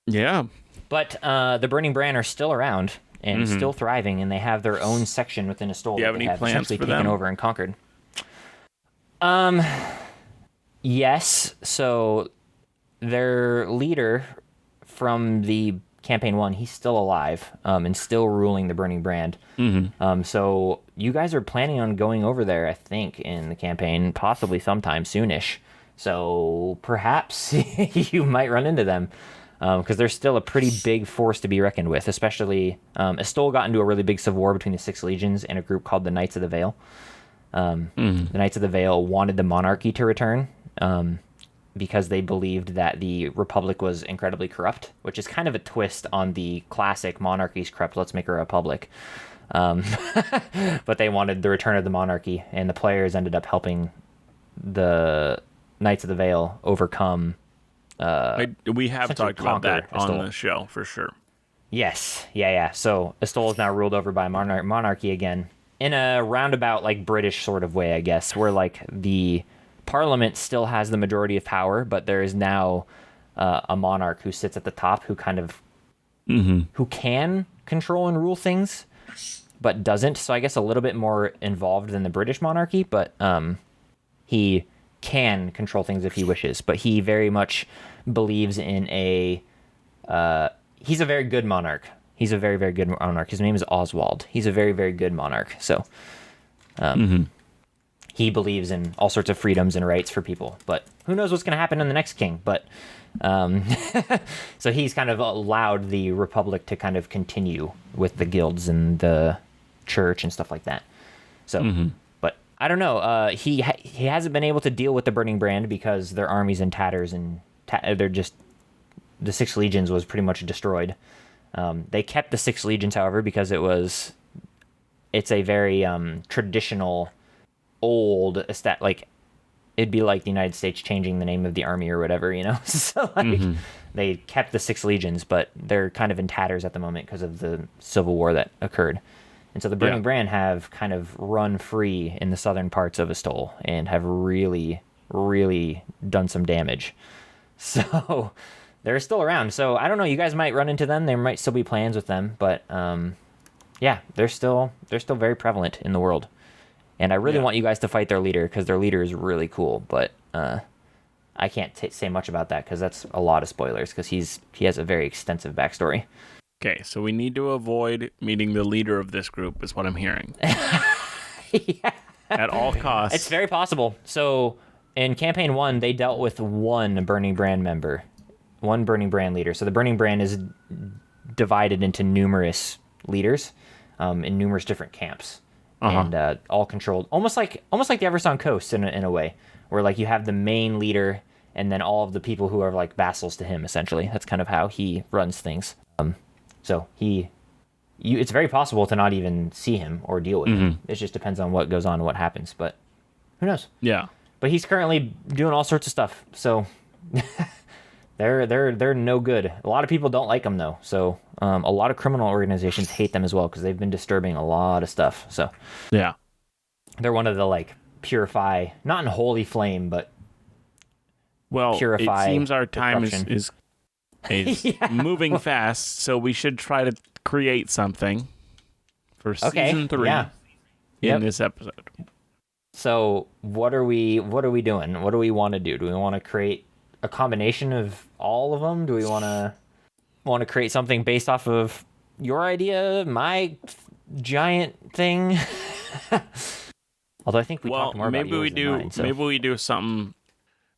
Yeah. But the Burning Brand are still around and still thriving, and they have their own section within Astol. Do you have any plans for taken over and conquered. Yes. So their leader from the campaign 1, he's still alive and still ruling the Burning Brand. So you guys are planning on going over there, I think, in the campaign, possibly sometime soonish. So perhaps you might run into them because they're still a pretty big force to be reckoned with, especially Astol got into a really big civil war between the 6 legions and a group called the Knights of the Vale. The Knights of the Vale wanted the monarchy to return. because they believed that the Republic was incredibly corrupt, which is kind of a twist on the classic monarchy's corrupt, let's make a republic. But they wanted the return of the monarchy, and the players ended up helping the Knights of the Vale overcome. We have talked about that on Estol. the show for sure. Yes, yeah. So Estol is now ruled over by monarchy again, in a roundabout like British sort of way, I guess, where like the Parliament still has the majority of power, but there is now a monarch who sits at the top, who kind of who can control and rule things, but doesn't. So I guess a little bit more involved than the British monarchy, but he can control things if he wishes. But he very much believes in a. He's a very good monarch. He's a very, very good monarch. His name is Oswald. He's a very, very good monarch. So he believes in all sorts of freedoms and rights for people. But who knows what's going to happen in the next king? But so he's kind of allowed the Republic to kind of continue with the guilds and the church and stuff like that. So, but I don't know. He hasn't been able to deal with the Burning Brand because their army's in tatters and they're just the Six Legions was pretty much destroyed. They kept the Six Legions, however, because it's a very traditional, old like it'd be like the United States changing the name of the army or whatever, you know. So like they kept the Six Legions, but they're kind of in tatters at the moment because of the civil war that occurred. And so the Burning Brand have kind of run free in the southern parts of Estol and have really, really done some damage. So they're still around. So I don't know. You guys might run into them. There might still be plans with them, but yeah, they're still very prevalent in the world. And I really want you guys to fight their leader because their leader is really cool. But I can't say much about that because that's a lot of spoilers because he has a very extensive backstory. Okay, so we need to avoid meeting the leader of this group, is what I'm hearing. Yeah. At all costs. It's very possible. So in Campaign 1, they dealt with one Burning Brand member, one Burning Brand leader. So the Burning Brand is divided into numerous leaders in numerous different camps. And all controlled, almost like the Eversong Coast in a way, where like you have the main leader and then all of the people who are like vassals to him. Essentially, that's kind of how he runs things. So it's very possible to not even see him or deal with him. It just depends on what goes on and what happens. But who knows? Yeah. But he's currently doing all sorts of stuff. So they're no good. A lot of people don't like him though. So a lot of criminal organizations hate them as well because they've been disturbing a lot of stuff. So yeah, they're one of the like purify, not in holy flame, but purify. It seems our time is moving fast, so we should try to create something for season 3 in this episode. So what are we doing? What do we want to do? Do we want to create a combination of all of them? Do we want to create something based off of your idea, my giant thing? Although I think we talked more about yours than mine, so. Maybe we do something.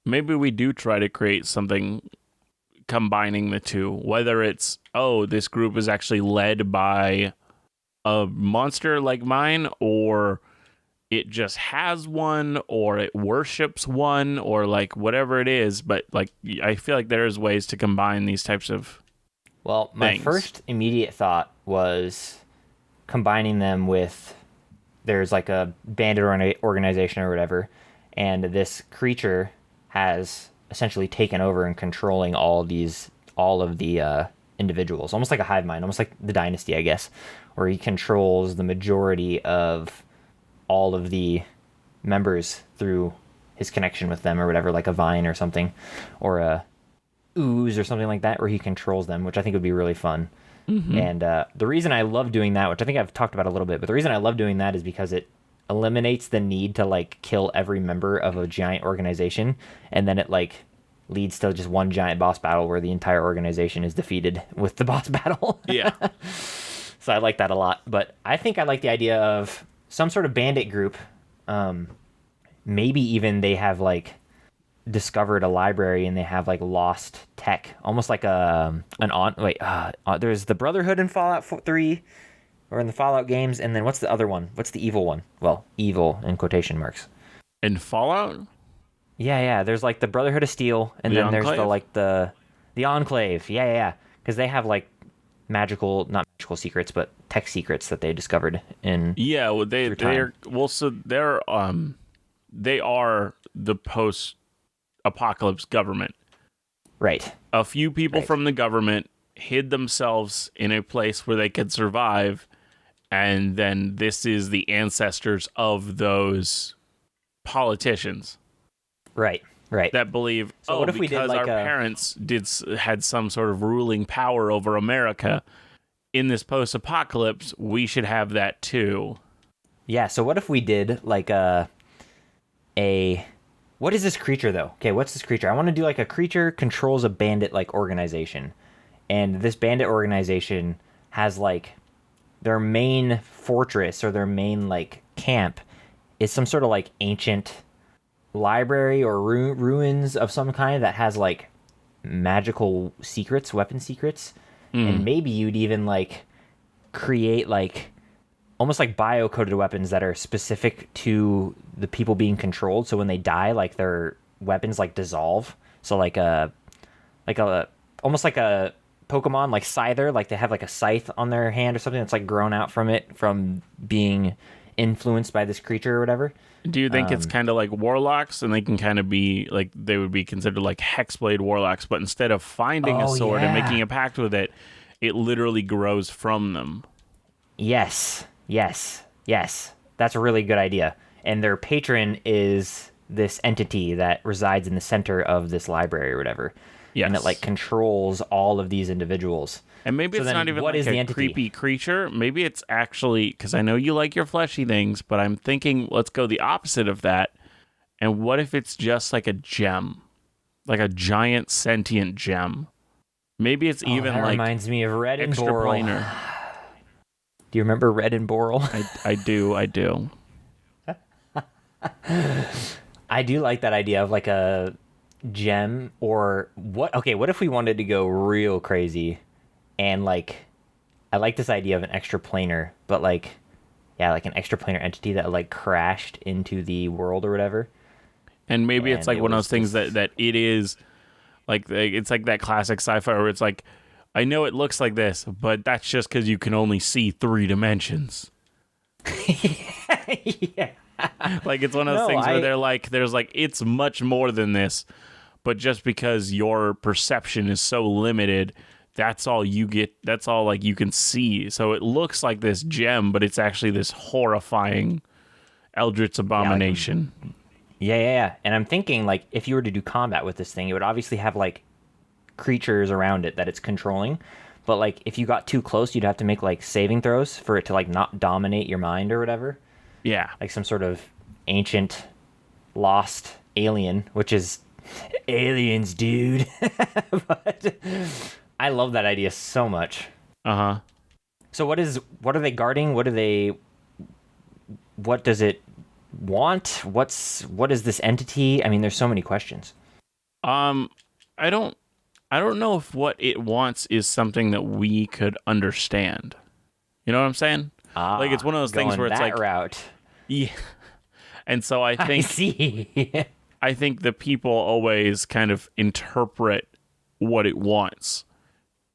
Maybe we do try to create something combining the two. Whether it's this group is actually led by a monster like mine, or it just has one, or it worships one, or like whatever it is. But like I feel like there's ways to combine these types of my first immediate thought was combining them with there's like a bandit organization or whatever, and this creature has essentially taken over and controlling all of the individuals, almost like a hive mind, almost like the Dynasty, I guess, where he controls the majority of all of the members through his connection with them or whatever, like a vine or something, or a ooze or something like that, where he controls them, which I think would be really fun. And the reason I love doing that, which I think I've talked about a little bit, but the reason I love doing that is because it eliminates the need to like kill every member of a giant organization, and then it like leads to just one giant boss battle where the entire organization is defeated with the boss battle. Yeah. So I like that a lot, but I think I like the idea of some sort of bandit group. Maybe even they have like discovered a library and they have like lost tech, almost like there's the Brotherhood in Fallout 3 or in the Fallout games, and then what's the other one? What's the evil one? Well, evil in quotation marks. In Fallout? Yeah. There's like the Brotherhood of Steel, and The then there's Enclave? the Enclave. Yeah. Because they have like not magical secrets, but tech secrets that they discovered in Yeah, well, through time. they are the post-apocalypse government. Right. A few people Right. from the government hid themselves in a place where they could survive, and then this is the ancestors of those politicians Right. that believe, So what if we did because like our a parents had some sort of ruling power over America in this post-apocalypse, we should have that too. Yeah, so what if we did like a what is this creature though? Okay, what's this creature? I want to do like a creature controls a bandit like organization. And this bandit organization has like their main fortress or their main like camp is some sort of like ancient library or ruins of some kind that has like magical secrets, weapon secrets. And maybe you'd even like create like almost like bio-coded weapons that are specific to the people being controlled. So when they die, like their weapons like dissolve. So like a almost like a Pokemon like Scyther, like they have like a scythe on their hand or something that's like grown out from it from being influenced by this creature or whatever. Do you think it's kind of like warlocks, and they can kind of be like, they would be considered like hexblade warlocks, but instead of finding a Oh, sword and yeah. making a pact with it, it literally grows from them? Yes. That's a really good idea. And their patron is this entity that resides in the center of this library or whatever. Yes. And it like controls all of these individuals. And maybe So it's then not even what like is the a entity? creepy creature. Maybe it's actually, because I know you like your fleshy things, but I'm thinking let's go the opposite of that. And what if it's just like a gem? Like a giant sentient gem? Maybe it's even that like reminds me of Red and Boral. extraplanar. Do you remember Red and Boral? I do. I do like that idea of like a gem or what? Okay, what if we wanted to go real crazy and like I like this idea of an extraplanar, but like yeah, like an extraplanar entity that like crashed into the world or whatever. And maybe it's And like it one of was those things just- that it is like, it's like that classic sci-fi where it's like, I know it looks like this, but that's just because you can only see 3 dimensions. yeah. Like it's one of those No, things where I- there's like it's much more than this, but just because your perception is so limited, that's all you get. That's all like you can see. So it looks like this gem, but it's actually this horrifying eldritch abomination. Yeah. And I'm thinking like if you were to do combat with this thing, it would obviously have like creatures around it that it's controlling. But like if you got too close, you'd have to make like saving throws for it to like not dominate your mind or whatever. Yeah. Like some sort of ancient lost alien, which is aliens, dude. But I love that idea so much. Uh-huh. So what are they guarding? What does it want? What is this entity? I mean, there's so many questions. I don't know if what it wants is something that we could understand. You know what I'm saying? Like it's one of those things Going where it's that like, route. yeah. And so I I think see. I think the people always kind of interpret what it wants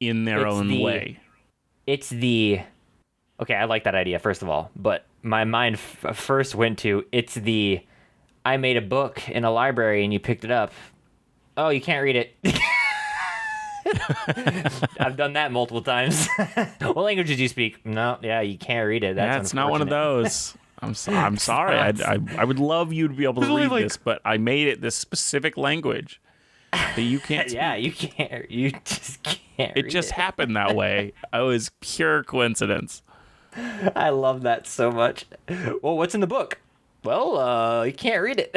in their It's own the- way. It's the okay. I like that idea first of all, but my mind first went to I made a book in a library and you picked it up. Oh, you can't read it. I've done that multiple times. What language did you speak? No, yeah, you can't read it. That's not one of unfortunate. those. I'm sorry. I would love you to be able to only read like- this, but I made it this specific language that you can't speak. Yeah, you can't. You just can't. It read just happened that way. It was pure coincidence. I love that so much. Well, what's in the book? Well, you can't read it.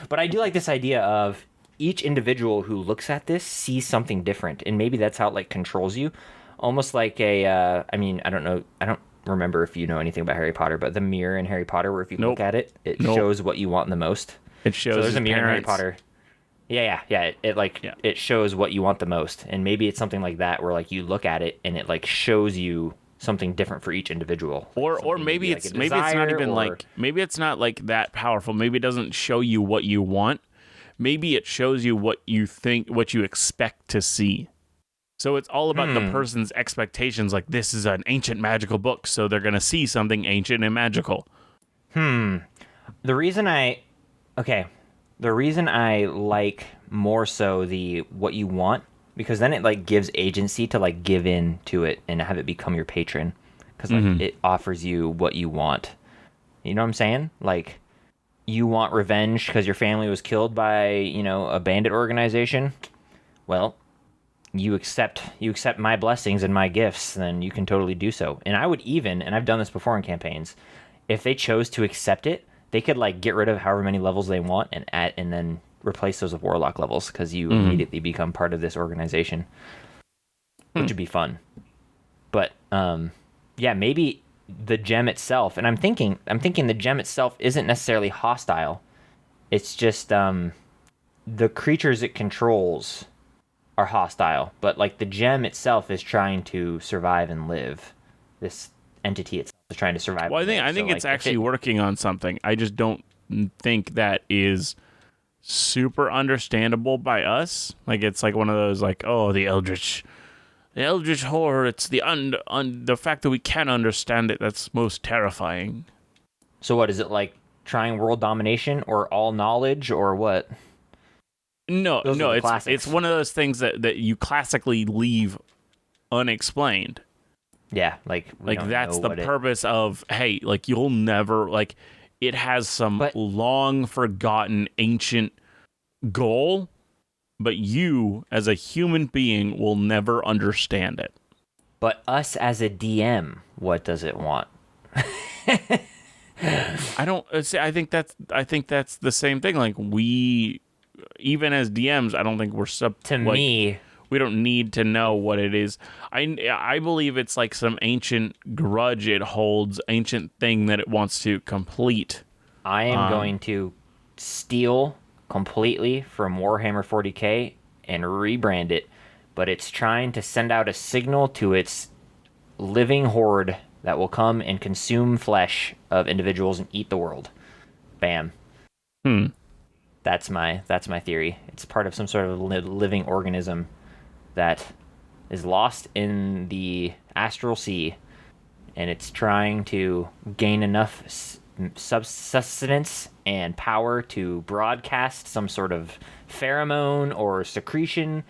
But I do like this idea of each individual who looks at this sees something different, and maybe that's how it like controls you, almost like a. I mean, I don't know. I don't remember if you know anything about Harry Potter, but the mirror in Harry Potter, where if you Nope. look at it, it Nope. shows what you want the most. It shows So there's his a mirror in Harry parents. Potter. Yeah. It shows what you want the most, and maybe it's something like that where like you look at it and it like shows you something different for each individual. Or Something maybe like it's a maybe it's not desire even or- like maybe it's not like that powerful. Maybe it doesn't show you what you want. maybe it shows you what you expect to see. So it's all about the person's expectations. Like, this is an ancient magical book, so they're going to see something ancient and magical. The reason I like more so the what you want, because then it like gives agency to like give in to it and have it become your patron, because like it offers you what you want. You know what I'm saying? Like, you want revenge because your family was killed by, a bandit organization. Well, you accept my blessings and my gifts, then you can totally do so. And I would even, and I've done this before in campaigns, if they chose to accept it, they could like get rid of however many levels they want and then replace those with warlock levels, because you immediately become part of this organization, which would be fun. But yeah, maybe the gem itself, and I'm thinking the gem itself isn't necessarily hostile. It's just the creatures it controls are hostile, but like the gem itself is trying to survive and live. This entity itself is trying to survive. Well, I think it's actually working on something. I just don't think that is super understandable by us. Like, it's like one of those like, oh, the eldritch horror. It's the fact that we can't understand it that's most terrifying. So what is it, like trying world domination or all knowledge or what? No, it's one of those things that you classically leave unexplained. Yeah, like that's the purpose of, hey, like, you'll never, like, it has some long forgotten ancient goal, but you as a human being will never understand it. But us as a DM, what does it want? I think that's the same thing. Like, we, even as DMs, I don't think we're me. We don't need to know what it is. I believe it's like some ancient grudge it holds, ancient thing that it wants to complete. I am going to steal completely from Warhammer 40k and rebrand it, but it's trying to send out a signal to its living horde that will come and consume flesh of individuals and eat the world. Bam. That's my theory. It's part of some sort of living organism that is lost in the astral sea, and it's trying to gain enough sustenance and power to broadcast some sort of pheromone or secretion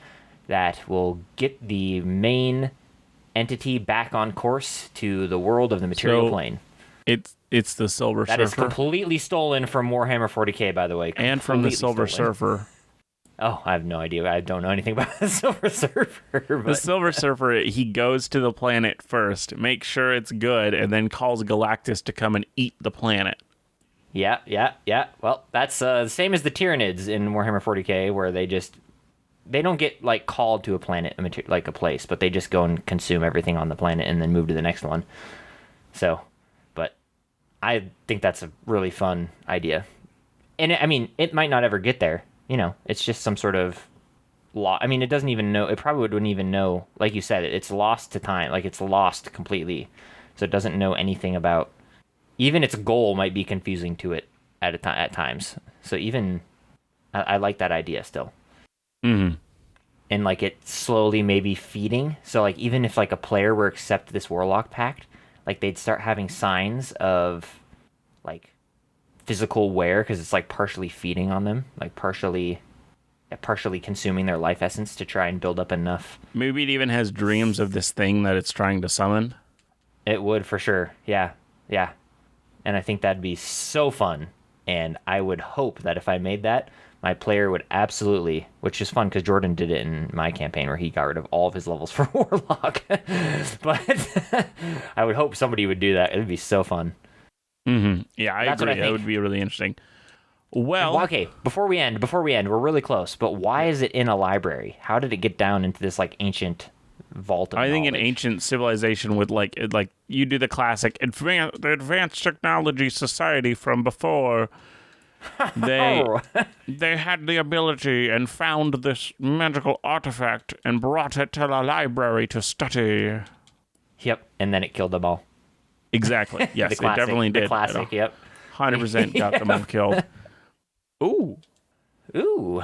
that will get the main entity back on course to the world of the material plane. It's the Silver Surfer. That is completely stolen from Warhammer 40k, by the way. And from the Silver Surfer. Oh, I have no idea. I don't know anything about the Silver Surfer. But... The Silver Surfer, he goes to the planet first, makes sure it's good, and then calls Galactus to come and eat the planet. Yeah. Well, that's the same as the Tyranids in Warhammer 40k, where they don't get like called to a planet, like a place, but they just go and consume everything on the planet and then move to the next one. So, but I think that's a really fun idea. And it might not ever get there. It's just some sort of law. I mean, it doesn't even know. It probably wouldn't even know. Like you said, it's lost to time. Like, it's lost completely. So it doesn't know anything about. Even its goal might be confusing to it at times. So even I like that idea still. Mm-hmm. And like it slowly maybe feeding. So like even if like a player were to accept this Warlock Pact, like they'd start having signs of like physical wear, because it's like partially feeding on them, like partially consuming their life essence to try and build up enough. Maybe it even has dreams of this thing that it's trying to summon. It would, for sure. Yeah. And I think that'd be so fun. And I would hope that if I made that, my player would absolutely, which is fun because Jordan did it in my campaign where he got rid of all of his levels for Warlock. But I would hope somebody would do that. It would be so fun. Mm-hmm. Yeah, I agree. That would be really interesting. Well, okay, before we end, we're really close, but why is it in a library? How did it get down into this like ancient vault of knowledge? think an ancient civilization would like you do the classic advanced technology society from before. They had the ability and found this magical artifact and brought it to the library to study. Yep, and then it killed them all. Exactly. Yes, it definitely did. The classic, yep. 100% got them all killed. Ooh. Ooh.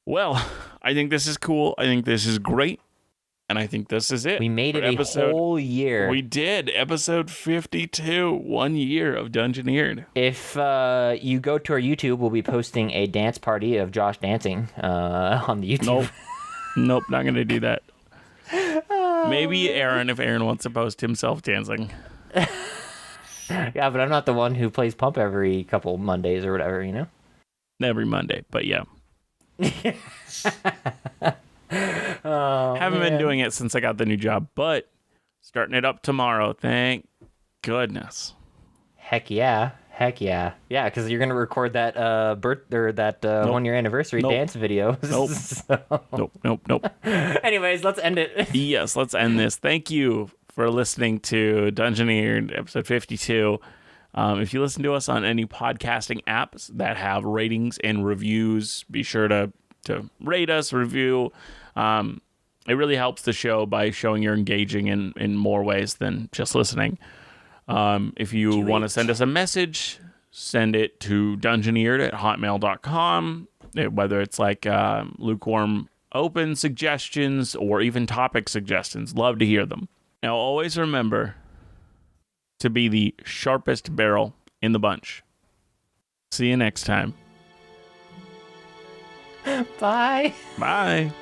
Well, I think this is cool. I think this is great. And I think this is it. We made it a whole year. We did. Episode 52. 1 year of Dungeoneered. If you go to our YouTube, we'll be posting a dance party of Josh dancing on the YouTube. Nope, not going to do that. Maybe Aaron, if Aaron wants to post himself dancing. Yeah, but I'm not the one who plays Pump every couple Mondays or whatever, you know? Every Monday, but yeah. Haven't been doing it since I got the new job, but starting it up tomorrow. Thank goodness. Heck yeah. Yeah, because you're gonna record that 1 year anniversary dance video. Nope. Nope. Anyways, let's end it. Yes, let's end this. Thank you for listening to Dungeoneered episode 52. If you listen to us on any podcasting apps that have ratings and reviews, be sure to rate us, review. It really helps the show by showing you're engaging in more ways than just listening. If you want to send us a message, send it to dungeoneered@hotmail.com, whether it's like lukewarm open suggestions or even topic suggestions. Love to hear them. Now, always remember to be the sharpest barrel in the bunch. See you next time. Bye. Bye.